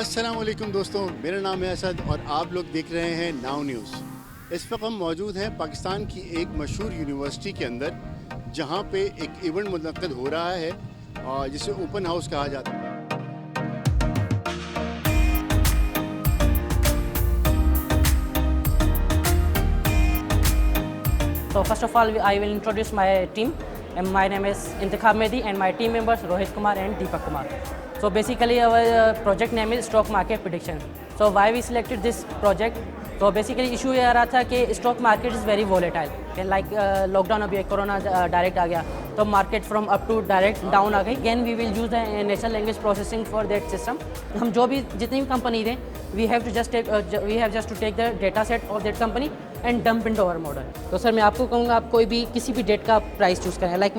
अस्सलाम वालेकुम दोस्तों, मेरा नाम है असद और आप लोग देख रहे हैं नाउ न्यूज़। इस वक्त हम मौजूद हैं पाकिस्तान की एक मशहूर यूनिवर्सिटी के अंदर, जहां पे एक इवेंट मुनक्कद हो रहा है जिसे ओपन हाउस कहा जाता है। So first of all, I will introduce my team. And my name is Intikhab Mehdi and my team members Rohit Kumar and Deepak Kumar. So basically our project name is Stock Market Prediction. So why we selected this project? तो basically issue ये आ रहा था कि stock market is very volatile, like lockdown अभी corona direct आ गया तो market from up to direct down आ गई। Again we will use the natural language processing for that system. हम जो भी जितनी भी कंपनी दें we have just to take the data set of that company and dump into our model. तो sir मैं आपको कहूँगा आप कोई भी किसी भी डेट का प्राइस चूज़ करें। लाइक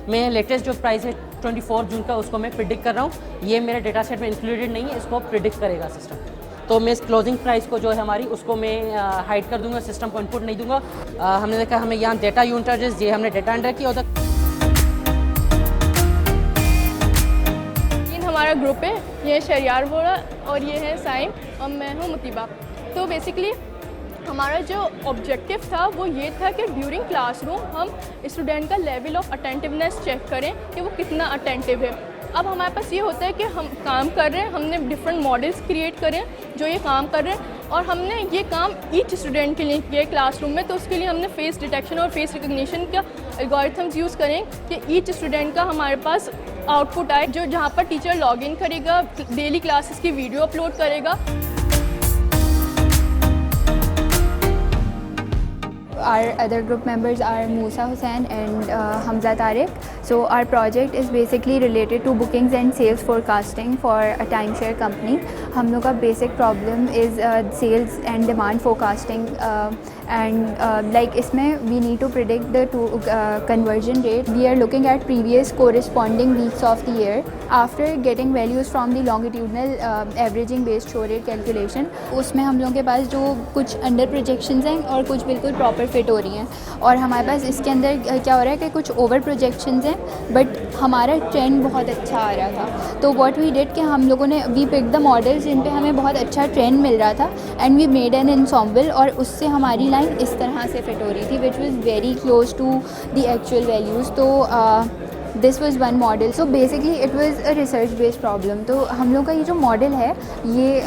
मैं लेटेस्ट जो प्राइस है 24 जून का उसको मैं प्रिडिक्ट कर रहा हूँ। ये मेरे डेटा सेट में इंक्लूडेड नहीं है, इसको प्रिडिक्ट करेगा सिस्टम। तो मैं इस क्लोजिंग प्राइस को जो है हमारी उसको मैं हाइड कर दूंगा, सिस्टम को इनपुट नहीं दूंगा। हमने देखा हमें यहाँ डेटा यूनिट एड्रेस ये हमने डेटा एंटर किया होता। हमारा ग्रुप है, ये शरियार बोला और ये है साइम और मैं हूँ मुतीबा। तो बेसिकली हमारा जो ऑब्जेक्टिव था वो ये था कि ड्यूरिंग क्लासरूम हम स्टूडेंट का लेवल ऑफ अटेंटिवनेस चेक करें कि वो कितना अटेंटिव है। अब हमारे पास ये होता है कि हम काम कर रहे हैं, हमने डिफरेंट मॉडल्स क्रिएट करें जो ये काम कर रहे हैं और हमने ये काम ईच स्टूडेंट के लिए किया क्लासरूम में। तो उसके लिए हमने फेस डिटेक्शन और फेस रिकग्निशन का एल्गोरिथम्स यूज़ करें कि ईच स्टूडेंट का हमारे पास आउटपुट आए, जो जहाँ पर टीचर लॉगिन करेगा, डेली क्लासेस की वीडियो अपलोड करेगा। Our other group members are Musa Hussain and Hamza Tariq. So our project is basically related to bookings and sales forecasting for a timeshare company. हम लोग का basic problem is sales and demand forecasting and like इसमें we need to predict the conversion rate. We are looking at previous corresponding weeks of the year. After getting values from the longitudinal averaging based show rate calculation, उसमें हम लोगों के पास जो कुछ under projections हैं और कुछ बिल्कुल proper फिट हो रही हैं। और हमारे पास इसके अंदर क्या हो रहा है कि कुछ ओवर प्रोजेक्शंस हैं बट हमारा ट्रेंड बहुत अच्छा आ रहा था। तो व्हाट वी डिड कि हम लोगों ने वी पिक द मॉडल्स जिन पे हमें बहुत अच्छा ट्रेंड मिल रहा था एंड वी मेड एन एनसॉम्बल और उससे हमारी लाइन इस तरह से फिट हो रही थी which was very close to the actual values. तो this was one model. So basically it was a research based problem. तो हम लोग का ये जो मॉडल है ये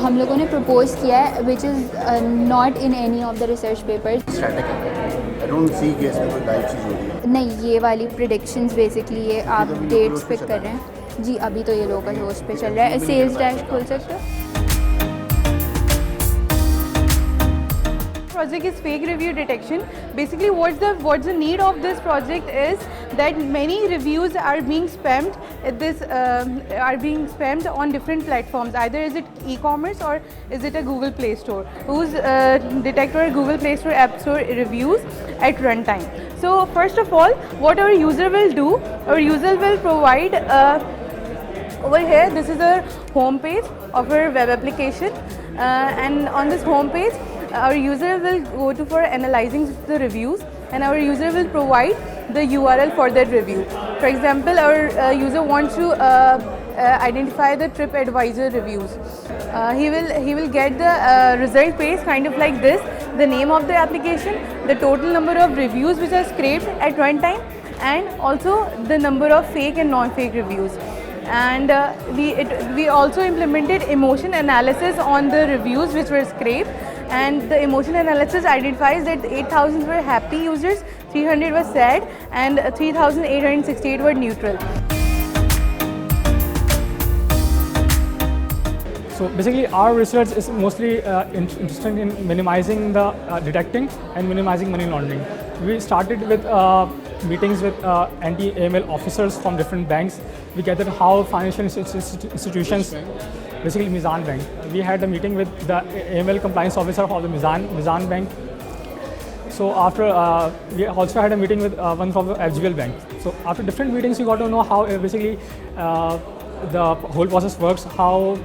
हम लोगों ने प्रपोज किया है which is not in any of the research papers. नहीं, ये वाली प्रिडिक्शंस बेसिकली ये आप डेट्स पिक कर रहे हैं जी। अभी तो ये लोकल होस्ट पे चल रहा है। सेल्स डैश खोल सकते हो। Project is fake review detection. Basically what's the need of this project is that many reviews are being spammed on different platforms. Either is it e-commerce or is it a Google Play Store whose detector Google Play Store App Store reviews at runtime. So first of all what our user will do, our user will provide over here this is a home page of our web application and on this home page our user will go to for analyzing the reviews and our user will provide the URL for that review. For example, our user wants to identify the TripAdvisor reviews. He will get the result page kind of like this, the name of the application, the total number of reviews which are scraped at runtime and also the number of fake and non-fake reviews. And we also implemented emotion analysis on the reviews which were scraped, and the emotion analysis identifies that 8,000 were happy users, 300 were sad and 3,868 were neutral. So basically our research is mostly interested in minimizing the detecting and minimizing money laundering. We started with meetings with anti-AML officers from different banks. We gathered how financial institutions, basically Mizan Bank. We had a meeting with the AML compliance officer of the Mizan Bank. So after we also had a meeting with one from the FGL Bank. So after different meetings, we got to know how basically the whole process works, how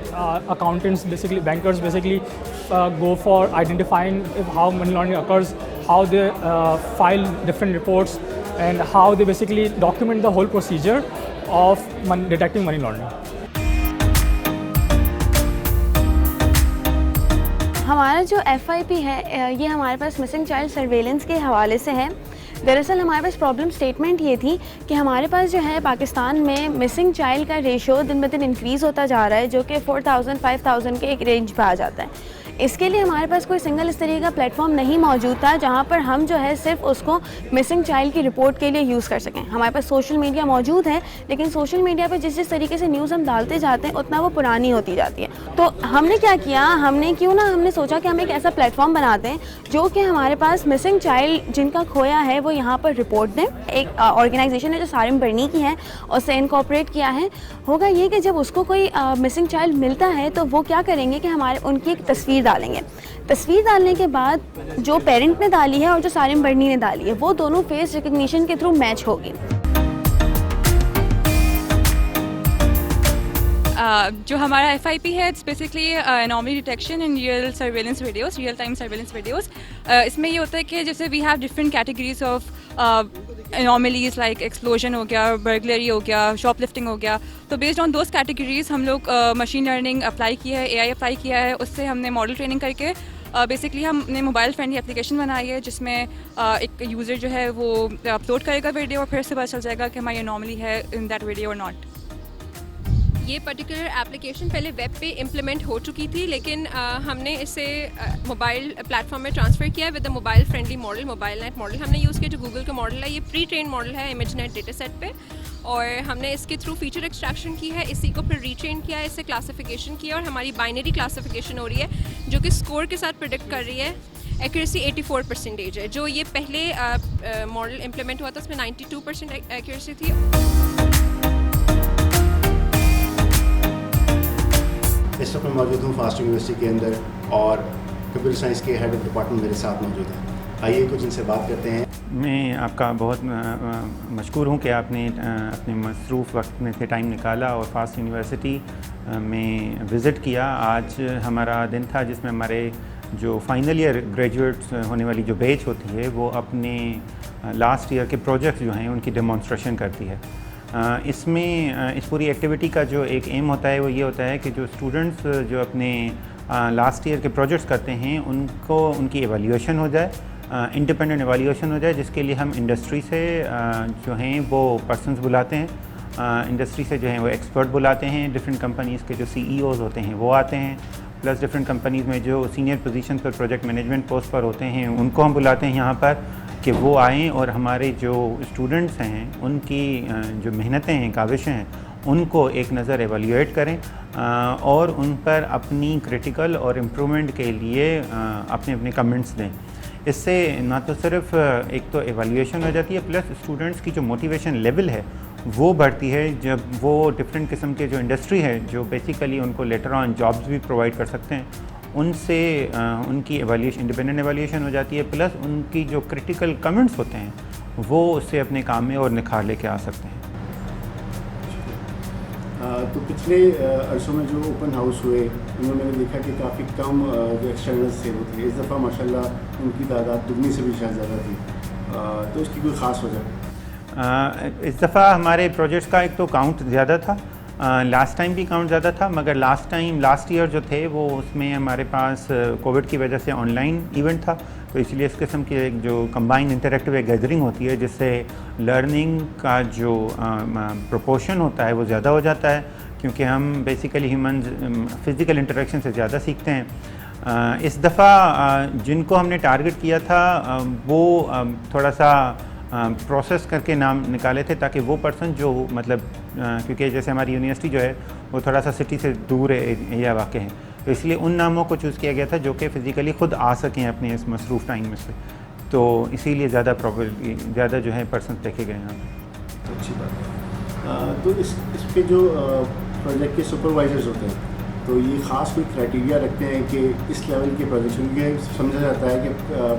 accountants, basically bankers, basically go for identifying how money laundering occurs, how they file different reports, and how they basically document the whole procedure of detecting money laundering. हमारा जो FIP है ये हमारे पास missing child surveillance के हवाले से है। दरअसल हमारे पास प्रॉब्लम स्टेटमेंट ये थी कि हमारे पास जो है पाकिस्तान में मिसिंग चाइल्ड का रेशो दिन ब दिन इंक्रीज़ होता जा रहा है, जो कि 4000 5000 के एक रेंज पे आ जाता है। इसके लिए हमारे पास कोई सिंगल इस तरीके का प्लेटफॉर्म नहीं मौजूद था जहाँ पर हम जो है सिर्फ उसको मिसिंग चाइल्ड की रिपोर्ट के लिए यूज़ कर सकें। हमारे पास सोशल मीडिया मौजूद है, लेकिन सोशल मीडिया पर जिस तरीके से न्यूज़ हम डालते जाते हैं उतना वो पुरानी होती जाती है। तो हमने क्या किया, हमने सोचा कि हम एक ऐसा प्लेटफॉर्म बनाते हैं जो कि हमारे पास मिसिंग चाइल्ड जिनका खोया है वो यहाँ पर रिपोर्ट दें। एक ऑर्गेनाइजेशन है जो सारिम बर्नी की है, उससे इनकॉर्पोरेट किया है। होगा ये कि जब उसको कोई मिसिंग चाइल्ड मिलता है तो वो क्या करेंगे कि उनकी एक तस्वीर डालेंगे। तस्वीर डालने के बाद जो पेरेंट ने डाली है और जो सारिम बर्नी ने डाली है वो दोनों फेस रिकग्निशन के थ्रू मैच होगी। जो हमारा FIP है it's basically anomaly detection in real surveillance videos, real time surveillance videos. इसमें ये होता है कि जैसे we have different categories of anomalies like explosion हो गया, बर्गलरी हो गया, शॉपलिफ्टिंग हो गया। तो बेस्ड ऑन दोज कैटेगरीज हम लोग मशीन लर्निंग अप्लाई किया है, AI अप्लाई किया है, उससे हमने मॉडल ट्रेनिंग करके बेसिकली हमने मोबाइल फ्रेंडली एप्लीकेशन बनाई है जिसमें एक यूज़र जो है वो अपलोड करेगा वीडियो और फिर से पता चल जाएगा कि हमारी एनोमली है इन दैट वीडियो और नॉट। ये पर्टिकुलर एप्लीकेशन पहले वेब पे इम्प्लीमेंट हो चुकी थी, लेकिन हमने इसे मोबाइल प्लेटफॉर्म में ट्रांसफ़र किया with the mobile friendly model, mobile net model हमने यूज़ किया जो गूगल का मॉडल है। ये प्री ट्रेन मॉडल है इमेज नेट डेटा सेट पे, और हमने इसके थ्रू फीचर एक्सट्रैक्शन की है, इसी को फिर रीट्रेन किया है, इससे क्लासिफिकेशन किया और हमारी बाइनरी क्लासिफिकेशन हो रही है जो कि स्कोर के साथ प्रिडिक्ट कर रही है। एक्यूरेसी 84% है। जो ये पहले मॉडल इम्प्लीमेंट हुआ था उसमें 92% एक्यूरेसी थी। इस वक्त मैं मौजूद हूँ फास्ट यूनिवर्सिटी के अंदर और कंप्यूटर साइंस के हेड ऑफ डिपार्टमेंट मेरे साथ मौजूद हैं। आइए कुछ इनसे बात करते हैं। मैं आपका बहुत मशकूर हूँ कि आपने अपने मसरूफ़ वक्त में से टाइम निकाला और फास्ट यूनिवर्सिटी में विज़िट किया। आज हमारा दिन था जिसमें हमारे जो फाइनल ईयर ग्रेजुएट्स होने वाली जो बैच होती है वो अपने लास्ट ईयर के प्रोजेक्ट्स जो हैं उनकी डेमोन्स्ट्रेशन करती है। इसमें इस पूरी एक्टिविटी का जो एक एम होता है वो ये होता है कि जो स्टूडेंट्स जो अपने लास्ट ईयर के प्रोजेक्ट्स करते हैं उनको उनकी एवैल्यूएशन हो जाए, इंडिपेंडेंट एवैल्यूएशन हो जाए, जिसके लिए हम इंडस्ट्री से जो हैं वो पर्सन्स बुलाते हैं, इंडस्ट्री से जो हैं वो एक्सपर्ट बुलाते हैं, डिफरेंट कंपनीज़ के जो CEOs होते हैं वो आते हैं, प्लस डिफरेंट कंपनीज़ में जो सीनियर पोजीशन पर प्रोजेक्ट मैनेजमेंट पोस्ट पर होते हैं उनको हम बुलाते हैं यहाँ पर कि वो आएँ और हमारे जो स्टूडेंट्स हैं उनकी जो मेहनतें हैं, काविशें हैं, उनको एक नज़र एवैल्यूएट करें और उन पर अपनी क्रिटिकल और इम्प्रूवमेंट के लिए अपने अपने कमेंट्स दें। इससे ना तो सिर्फ एक तो एवैल्यूएशन हो जाती है, प्लस स्टूडेंट्स की जो मोटिवेशन लेवल है वो बढ़ती है जब वो डिफरेंट किस्म के जो इंडस्ट्री है जो बेसिकली उनको लेटर ऑन जॉब्स भी प्रोवाइड कर सकते हैं उनसे उनकी एवैल्यूएशन, इंडिपेंडेंट एवैल्यूएशन हो जाती है, प्लस उनकी जो क्रिटिकल कमेंट्स होते हैं वो उससे अपने काम में और निखार लेके आ सकते हैं। तो पिछले अरसों में जो ओपन हाउस हुए उन्होंने मैंने देखा कि काफ़ी कम जो एक्सटर्नल्स थे वो थे। इस दफ़ा माशाल्लाह उनकी तादाद दुगनी से भी शायद ज़्यादा थी, तो उसकी कोई ख़ास वजह? इस दफ़ा हमारे प्रोजेक्ट्स का एक तो काउंट ज़्यादा था, लास्ट टाइम भी काउंट ज़्यादा था, मगर लास्ट ईयर जो थे वो उसमें हमारे पास कोविड की वजह से ऑनलाइन इवेंट था, तो इसलिए इस किस्म की एक जो कंबाइंड इंटरेक्टिव गैदरिंग होती है जिससे लर्निंग का जो प्रोपोर्शन होता है वो ज़्यादा हो जाता है, क्योंकि हम बेसिकली ह्यूमन्स फ़िज़िकल इंटरेक्शन से ज़्यादा सीखते हैं। इस दफ़ा जिनको हमने टारगेट किया था वो थोड़ा सा प्रोसेस करके नाम निकाले थे ताकि वो पर्सन जो मतलब क्योंकि जैसे हमारी यूनिवर्सिटी जो है वो थोड़ा सा सिटी से दूर एरिया वाक़ है, तो इसलिए उन नामों को चूज़ किया गया था जो कि फ़िज़िकली ख़ुद आ सकें अपने इस मसरूफ़ टाइम में से, तो इसीलिए ज़्यादा जो है पर्सन देखे गए हैं। अच्छी बात है। तो इस पे जो प्रोजेक्ट के सुपरवाइजर्स होते हैं तो ये ख़ास कोई क्राइटेरिया रखते हैं कि इस लेवल के प्रोजेक्ट, क्योंकि समझा जाता है कि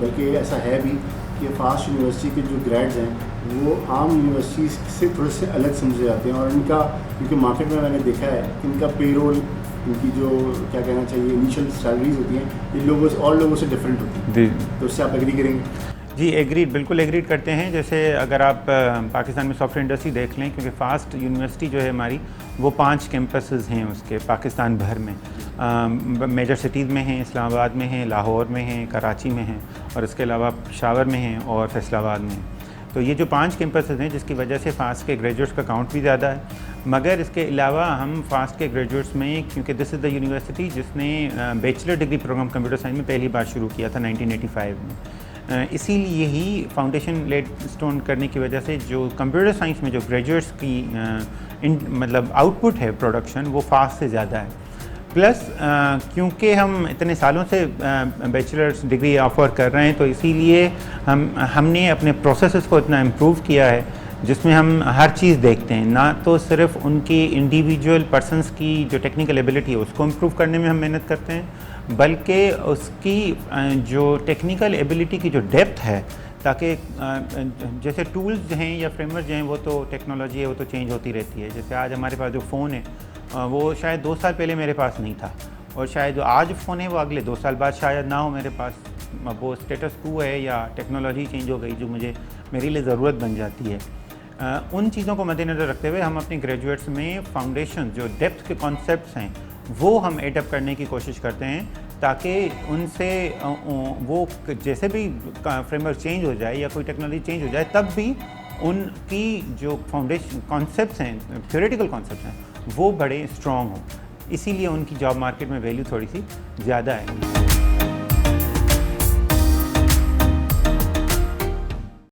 बल्कि ऐसा है भी कि फास्ट यूनिवर्सिटी के जो ग्रेड्स हैं वो आम यूनिवर्सिटी से थोड़े से अलग समझे जाते हैं और इनका, क्योंकि मार्केट में मैंने देखा है कि इनका पेरोल, इनकी जो क्या कहना चाहिए इनिशियल सैलरीज होती हैं इन लोगों से और लोगों से डिफरेंट होती हैं, तो उससे आप एग्री करेंगे? जी एग्रीड, बिल्कुल एग्रीड करते हैं। जैसे अगर आप पाकिस्तान में सॉफ्टवेयर इंडस्ट्री देख लें, क्योंकि फास्ट यूनिवर्सिटी जो है हमारी वो 5 कैंपसेस हैं उसके पाकिस्तान भर में। मेजर सिटीज़ में हैं, इस्लामाबाद में हैं, लाहौर में हैं, कराची में हैं और इसके अलावा पेशावर में हैं और फैसलाबाद में हैं। तो ये जो 5 कैंपसेस हैं जिसकी वजह से फ़ास्ट के ग्रेजुएट्स का काउंट भी ज़्यादा है। मगर इसके अलावा हम फ़ास्ट के ग्रेजुएट्स में, क्योंकि दिस इज़ द यूनिवर्सिटी जिसने bachelor degree program computer science में पहली बार शुरू किया था 1985 में, इसीलिए ही फाउंडेशन लेड स्टोन करने की वजह से जो कंप्यूटर साइंस में जो ग्रेजुएट्स की मतलब आउटपुट है प्रोडक्शन, वो फ़ास्ट से ज़्यादा है। प्लस क्योंकि हम इतने सालों से बैचलर्स डिग्री ऑफ़र कर रहे हैं, तो इसीलिए हमने अपने प्रोसेसेस को इतना इम्प्रूव किया है जिसमें हम हर चीज़ देखते हैं, ना तो सिर्फ उनकी इंडिविजुअल पर्सनस की जो टेक्निकल एबिलिटी है उसको इम्प्रूव करने में हम मेहनत करते हैं, बल्कि उसकी जो टेक्निकल एबिलिटी की जो डेप्थ है, ताकि जैसे टूल्स हैं या फ्रेमवर्क जो हैं वो तो टेक्नोलॉजी है, वो तो चेंज होती रहती है। जैसे आज हमारे पास जो फ़ोन है वो शायद 2 साल पहले मेरे पास नहीं था, और शायद जो आज फ़ोन है वो अगले 2 साल बाद शायद ना हो मेरे पास। वो स्टेटस क्वो है या टेक्नोलॉजी चेंज हो गई जो मेरे लिए ज़रूरत बन जाती है। उन चीज़ों को मद्देनज़र रखते हुए हम अपने ग्रेजुएट्स में फाउंडेशन जो डेप्थ के कॉन्सेप्ट्स हैं वो हम एडप्ट करने की कोशिश करते हैं, ताकि उनसे वो जैसे भी फ्रेमवर्क चेंज हो जाए या कोई टेक्नोलॉजी चेंज हो जाए, तब भी उनकी जो फाउंडेशन कॉन्सेप्ट्स हैं, थ्योरेटिकल कॉन्सेप्ट्स हैं, वो बड़े स्ट्रॉन्ग हों। इसीलिए उनकी जॉब मार्केट में वैल्यू थोड़ी सी ज़्यादा है।